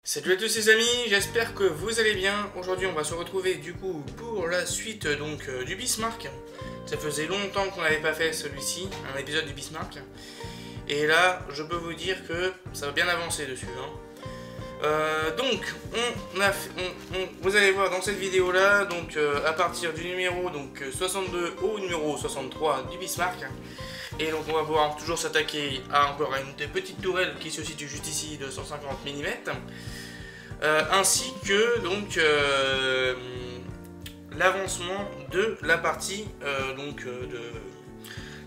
Salut à tous les amis, j'espère que vous allez bien. Aujourd'hui on va se retrouver du coup pour la suite du Bismarck. Ça faisait longtemps qu'on n'avait pas fait celui-ci, un épisode du Bismarck. Et là je peux vous dire que ça va bien avancer dessus. Vous allez voir dans cette vidéo là, à partir du numéro 62 au numéro 63 du Bismarck. Et donc on va pouvoir toujours s'attaquer à encore une petite tourelle qui se situe juste ici de 150 mm. Ainsi que l'avancement de la partie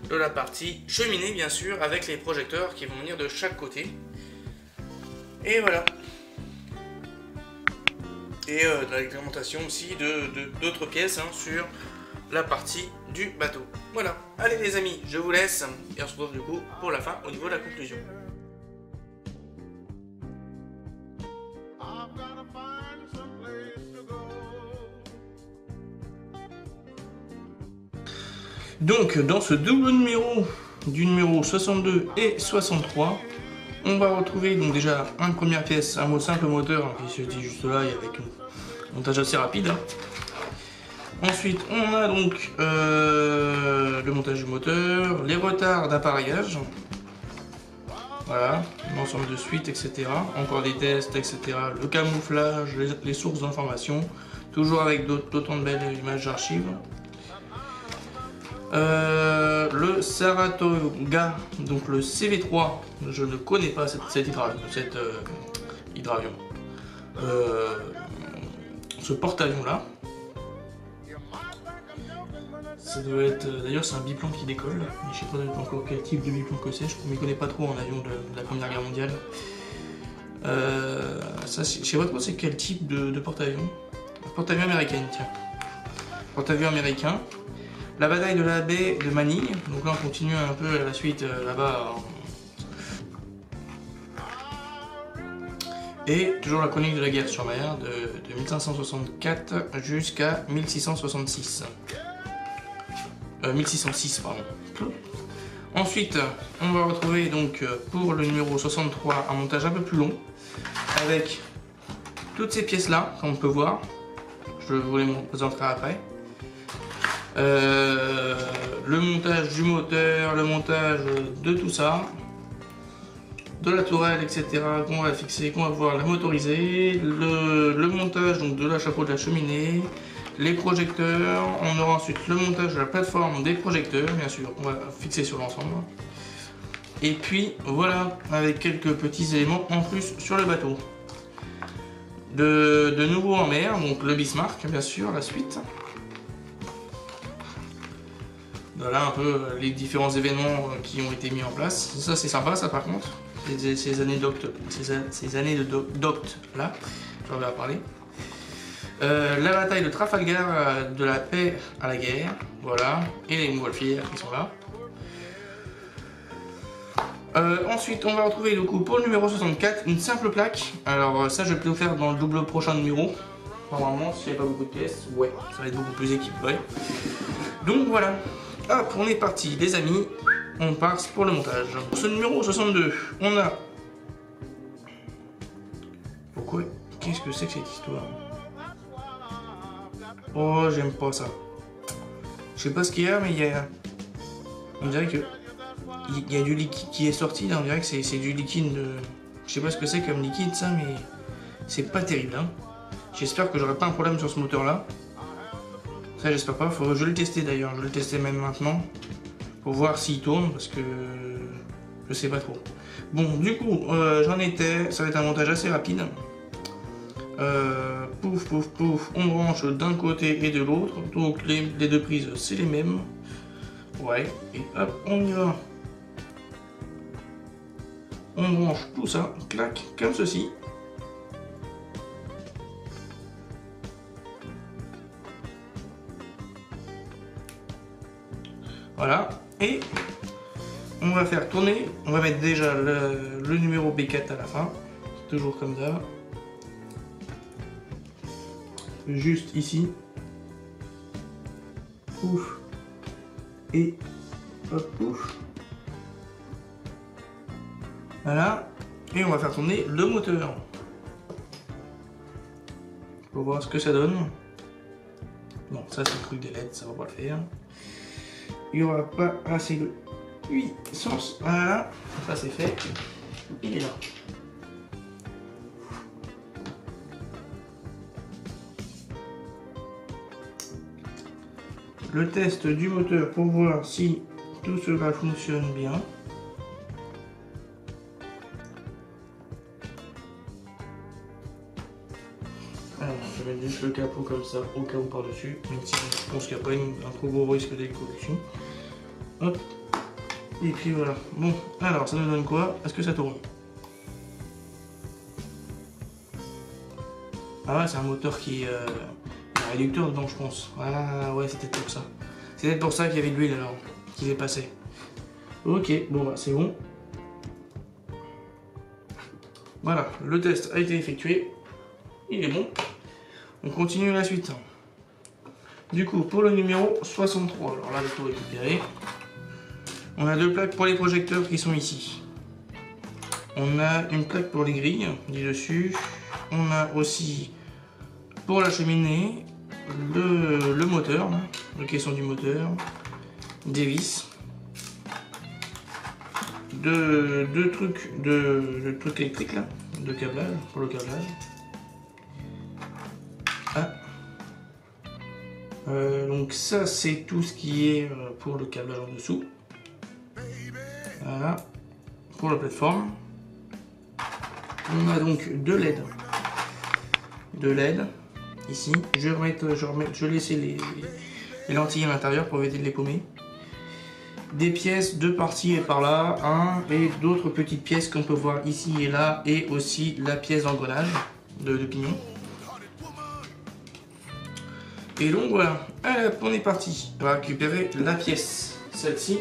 de la partie cheminée bien sûr, avec les projecteurs qui vont venir de chaque côté. Et voilà. Et de l'agrémentation aussi d'autres pièces sur la partie du bateau. Voilà. Allez les amis, je vous laisse et on se retrouve du coup pour la fin au niveau de la conclusion. Donc dans ce double numéro du numéro 62 et 63, on va retrouver donc déjà une première pièce, un simple moteur qui se dit juste là et avec un montage assez rapide. Ensuite on a donc le montage du moteur, les retards d'appareillage, voilà, l'ensemble de suite, etc. Encore des tests, etc. Le camouflage, les sources d'informations, toujours avec d'autant de belles images d'archives. Le Saratoga, donc le CV3, je ne connais pas cet hydravion, ce porte-avions là. Ça doit être, d'ailleurs c'est un biplan qui décolle, mais je sais pas encore quel type de biplan que c'est, je ne m'y connais pas trop en avion de la Première Guerre mondiale. Ça, je sais pas trop c'est quel type de porte-avions. Porte-avions américain, tiens. Porte-avions américain. La bataille de la baie de Manille, donc là on continue un peu à la suite là-bas. Et toujours la chronique de la guerre sur mer de 1564 jusqu'à 1666. 1606 pardon. Ensuite on va retrouver donc pour le numéro 63 un montage un peu plus long avec toutes ces pièces là comme on peut voir. Je vous les présenterai après. Le montage du moteur, le montage de tout ça, de la tourelle, etc. qu'on va fixer, qu'on va pouvoir la motoriser, le montage donc de la chapeau de la cheminée, les projecteurs. On aura ensuite le montage de la plateforme des projecteurs, bien sûr, on va fixer sur l'ensemble. Et puis voilà, avec quelques petits éléments en plus sur le bateau. De nouveau en mer, donc le Bismarck, bien sûr, la suite. Voilà un peu les différents événements qui ont été mis en place. Ça c'est sympa ça par contre. Ces années de docte là, j'en vais en parler. La bataille de Trafalgar, de la paix à la guerre, voilà. Et les montgolfières qui sont là. Ensuite on va retrouver le coup pour le numéro 64, une simple plaque. Alors ça je vais le faire dans le double prochain numéro. Normalement s'il n'y a pas beaucoup de pièces, ouais, ça va être beaucoup plus équipé. Donc voilà. Hop, on est parti les amis, on passe pour le montage. Pour ce numéro 62, on a... Pourquoi? Qu'est-ce que c'est que cette histoire? Oh, j'aime pas ça. Je sais pas ce qu'il y a, mais il y a... On dirait que... Il y a du liquide qui est sorti, là, on dirait que c'est du liquide de... Je sais pas ce que c'est comme liquide ça, mais... C'est pas terrible, hein. J'espère que j'aurai pas un problème sur ce moteur-là. Ça j'espère pas, je vais le tester d'ailleurs, je vais le tester même maintenant pour voir s'il tourne parce que je sais pas trop. Bon du coup j'en étais, ça va être un montage assez rapide. Pouf pouf pouf, on branche d'un côté et de l'autre, donc les deux prises c'est les mêmes. Ouais, et hop on y va. On branche tout ça, clac, comme ceci. Voilà, et on va faire tourner, on va mettre déjà le numéro B4 à la fin, toujours comme ça, juste ici, pouf, et hop, pouf, voilà, et on va faire tourner le moteur. pour voir ce que ça donne. Non, ça c'est le truc des LED, ça va pas le faire. Il n'y aura pas assez de puissance. Voilà, ça c'est fait. Il est là. Le test du moteur pour voir si tout cela fonctionne bien. Alors, je vais mettre juste le capot comme ça, au cas où par-dessus, même si je pense qu'il n'y a pas un trop gros risque d'électrocution. Hop. Et puis voilà. Bon, alors ça nous donne quoi? Est-ce que ça tourne? Ah ouais, c'est un moteur qui est un réducteur dedans, je pense. Ah ouais, c'était pour ça. C'est peut-être pour ça qu'il y avait de l'huile alors, qui est passé. Ok, bon bah c'est bon. Voilà, le test a été effectué. Il est bon. On continue la suite. Du coup, pour le numéro 63, alors là, le tout récupéré. On a deux plaques pour les projecteurs qui sont ici. On a une plaque pour les grilles, dit dessus. On a aussi pour la cheminée le moteur, le caisson du moteur, des vis, deux trucs électriques là, de câblage pour le câblage. Ah. Donc ça c'est tout ce qui est pour le câblage en dessous. Voilà, pour la plateforme. On a donc deux LED. Deux LED ici. Je vais laisser les lentilles à l'intérieur pour éviter de les paumer. Des pièces de par-ci et par-là, et d'autres petites pièces qu'on peut voir ici et là, et aussi la pièce d'engrenage de pignon. Et donc voilà, on est parti. On va récupérer la pièce, celle-ci.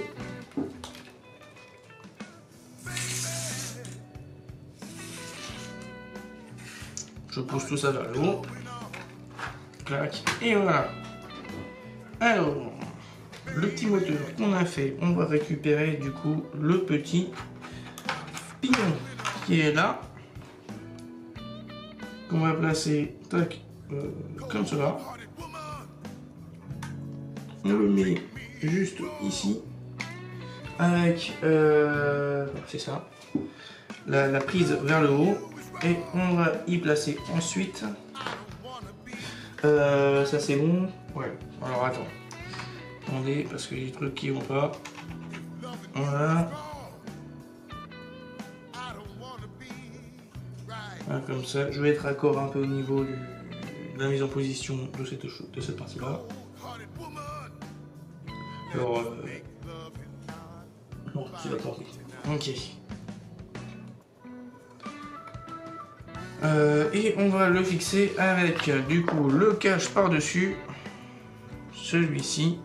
Je pousse tout ça vers le haut. Clac. Et voilà. Alors, le petit moteur qu'on a fait, on va récupérer du coup le petit pignon qui est là. Qu'on va placer tac, comme cela. On le met juste ici. Avec, c'est ça, la prise vers le haut. Et on va y placer ensuite. Ça c'est bon. Ouais. Alors attendez, parce qu'il y a des trucs qui vont pas. Voilà. Voilà, comme ça. Je vais être raccord un peu au niveau de la mise en position de cette partie-là. Alors, non, c'est la porte. Ok. Et on va le fixer avec du coup le cache par-dessus, celui-ci.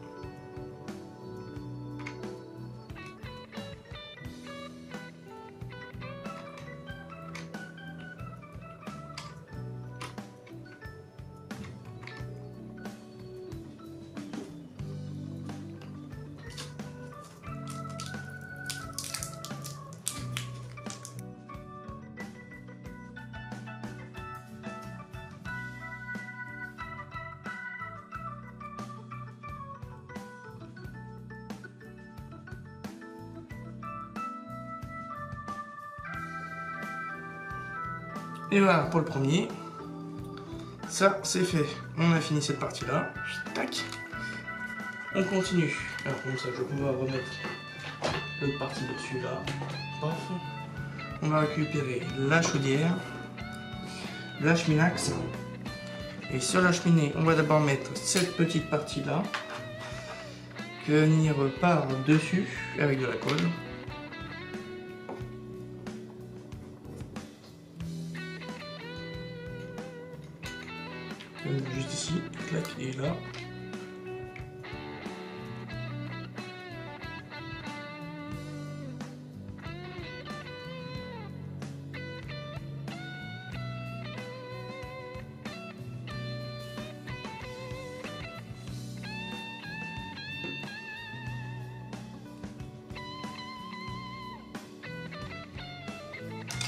Et voilà pour le premier. Ça c'est fait. On a fini cette partie là. Tac. On continue. Alors comme ça je vais pouvoir remettre l'autre partie dessus là. Paf. On va récupérer la chaudière, la cheminax. Et sur la cheminée, on va d'abord mettre cette petite partie là. Qui va venir par dessus avec de la colle. Juste ici, clac, et là.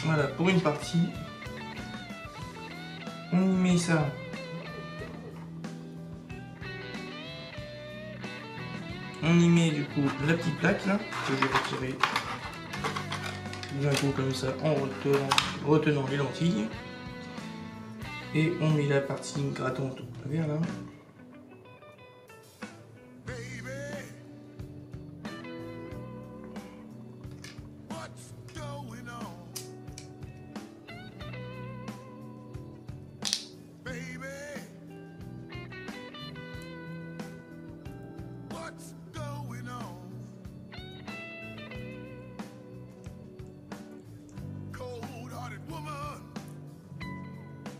Voilà, pour une partie. On y met ça On y met du coup la petite plaque là, que je vais retirer d'un coup comme ça en retenant les lentilles. Et on met la partie grattante vers là.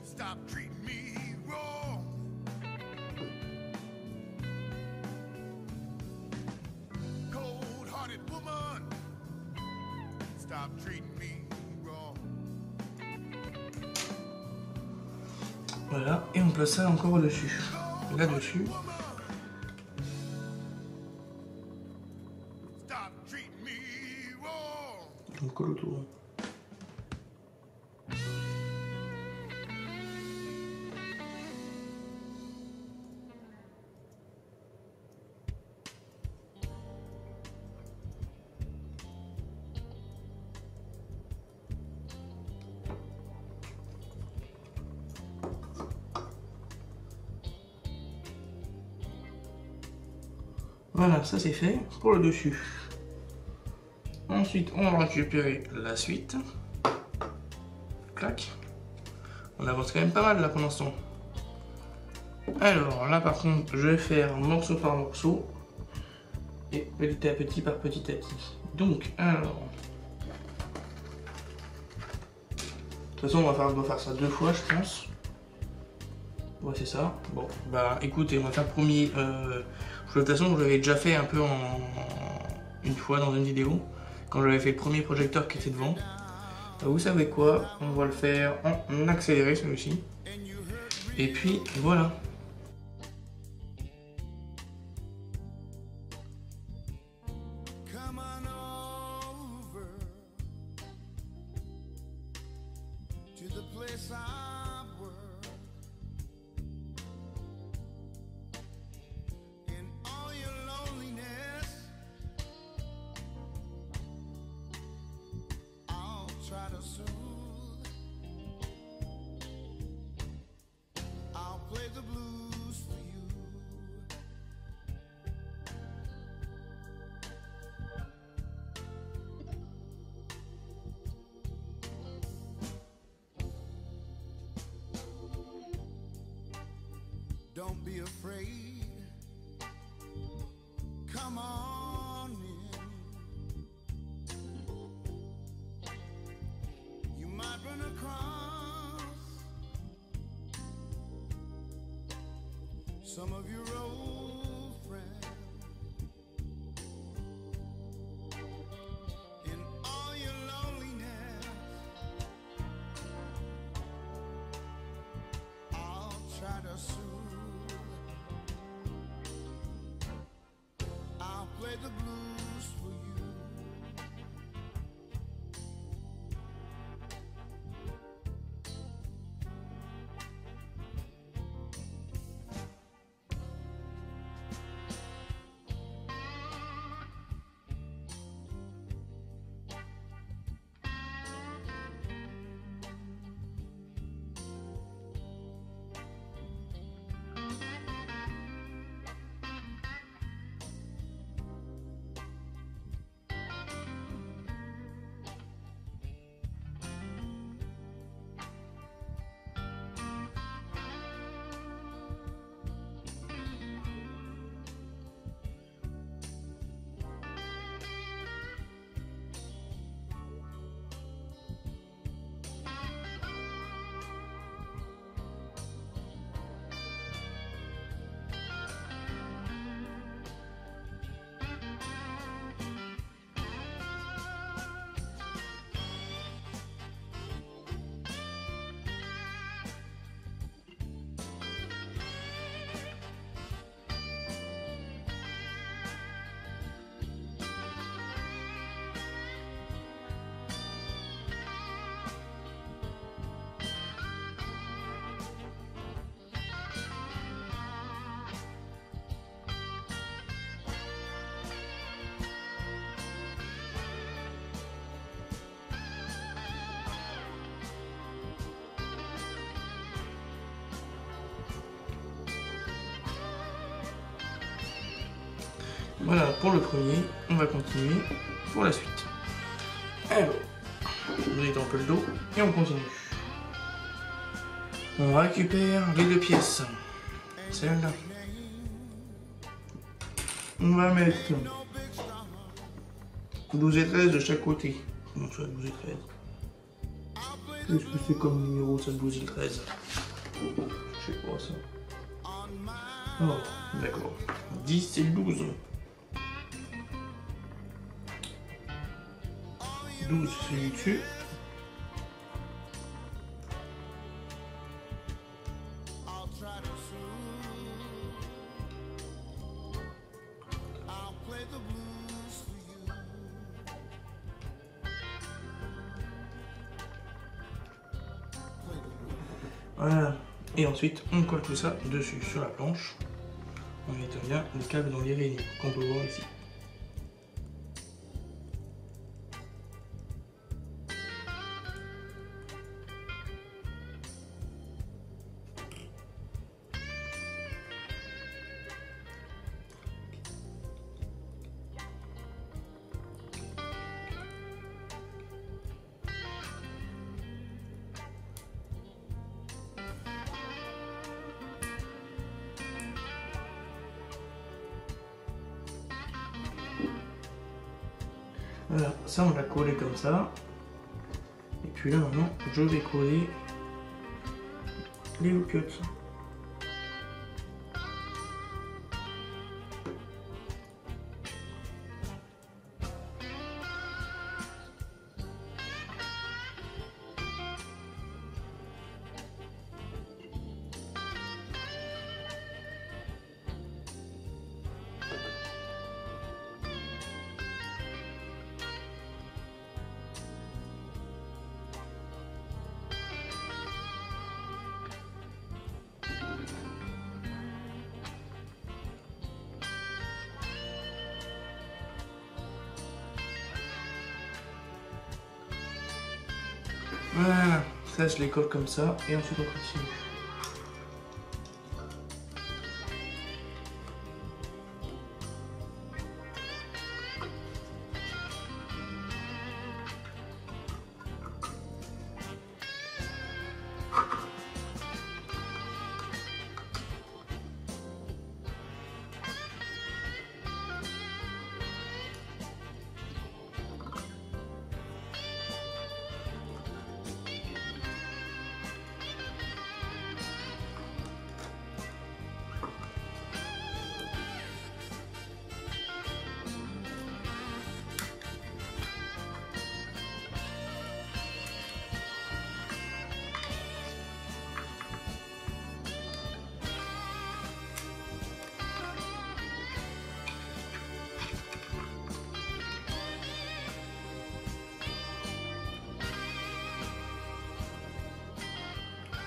Stop treating me wrong. Cold-hearted woman, stop treating me wrong. Voilà, et on place ça encore au-dessus. Là-dessus. Stop treating me wrong. On colle autour. Voilà, ça c'est fait pour le dessus. Ensuite, on va récupérer la suite. Clac. On avance quand même pas mal là pour l'instant. Alors là par contre, je vais faire morceau par morceau. Et petit à petit par petit à petit. Donc, alors... De toute façon, on va faire ça 2 fois, je pense. Ouais, c'est ça. Bon, bah écoutez, on va faire le premier... de toute façon, je l'avais déjà fait un peu une fois dans une vidéo, quand j'avais fait le premier projecteur qui était devant. Vous savez quoi, on va le faire en accéléré celui-ci. Et puis voilà. Try to soothe. I'll play the blues for you. Don't be afraid. Come on in. You might run across some of your old friends. In all your loneliness, I'll try to soothe. I'll play the blues for you. Voilà pour le premier, on va continuer pour la suite. Alors, je vous détends un peu le dos et on continue. On récupère les deux pièces. Celle-là. On va mettre 12 et 13 de chaque côté. Comment ça, 12 et 13? Qu'est-ce que c'est comme numéro ça, 12 et 13? Je sais pas ça. Oh, d'accord. 10 et 12. 12 celui dessus. Voilà. Et ensuite, on colle tout ça dessus sur la planche. On mettant bien le câble dans les rayons qu'on peut voir ici. Voilà, ça on l'a collé comme ça. Et puis là maintenant, je vais coller les hookiots. Voilà, ça je les colle comme ça et ensuite on continue.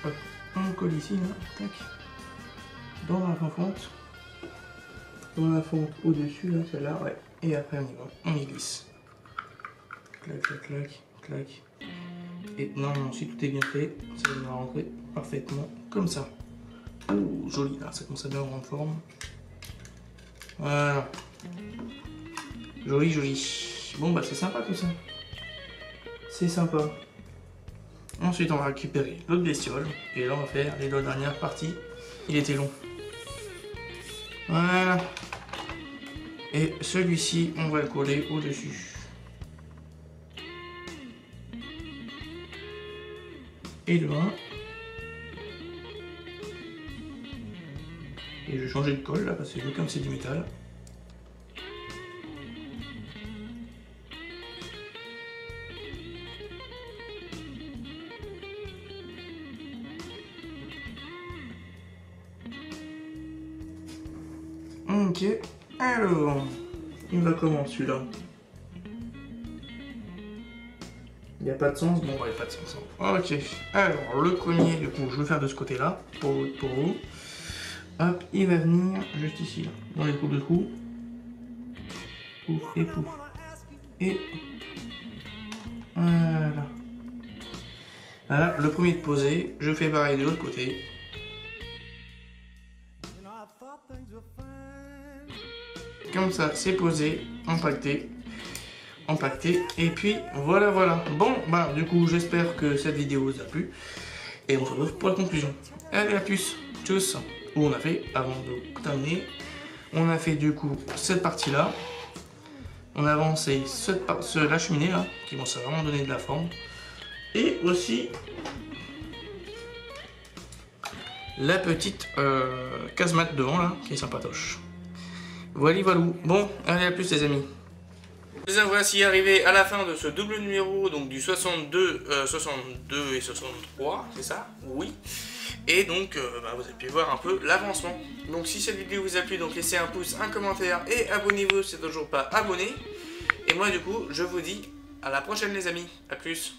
Hop, on colle ici, là, tac, dans la fente au-dessus, là, celle-là, ouais, et après on y glisse. Clac, clac, clac, clac. Et normalement, si tout est bien fait, ça va rentrer parfaitement comme ça. Oh, joli, là, ça commence à bien rendre forme. Voilà. Joli, joli. Bon, bah c'est sympa tout ça. C'est sympa. Ensuite, on va récupérer l'autre bestiole. Et là, on va faire les deux dernières parties. Il était long. Voilà. Et celui-ci, on va le coller au-dessus. Et le 1. Et je vais changer de colle là, parce que comme c'est du métal. Ok, alors, il va comment celui-là? Il n'y a pas de sens? Bon, il n'y a pas de sens. Ok, alors le premier, du coup, je vais faire de ce côté-là, pour vous. Hop, il va venir juste ici, là, dans les trous de trous. Pouf et pouf. Et voilà. Voilà, le premier de poser, je fais pareil de l'autre côté. Comme ça, c'est posé, empaqueté. Et puis, voilà. Bon, bah, du coup, j'espère que cette vidéo vous a plu. Et on se retrouve pour la conclusion. Allez, à plus. Tchuss. Où on a fait, avant de terminer, on a fait du coup cette partie-là. On a avancé la cheminée là, qui vont vraiment donner de la forme. Et aussi la petite casemate devant là, qui est sympatoche. Voilà. Bon, allez, à plus les amis. Nous voici arrivés à la fin de ce double numéro, donc du 62 et 63, c'est ça? Oui. Et donc, vous avez pu voir un peu l'avancement. Donc si cette vidéo vous a plu, donc laissez un pouce, un commentaire et abonnez-vous si c'est toujours pas abonné. Et moi du coup, je vous dis à la prochaine les amis. À plus.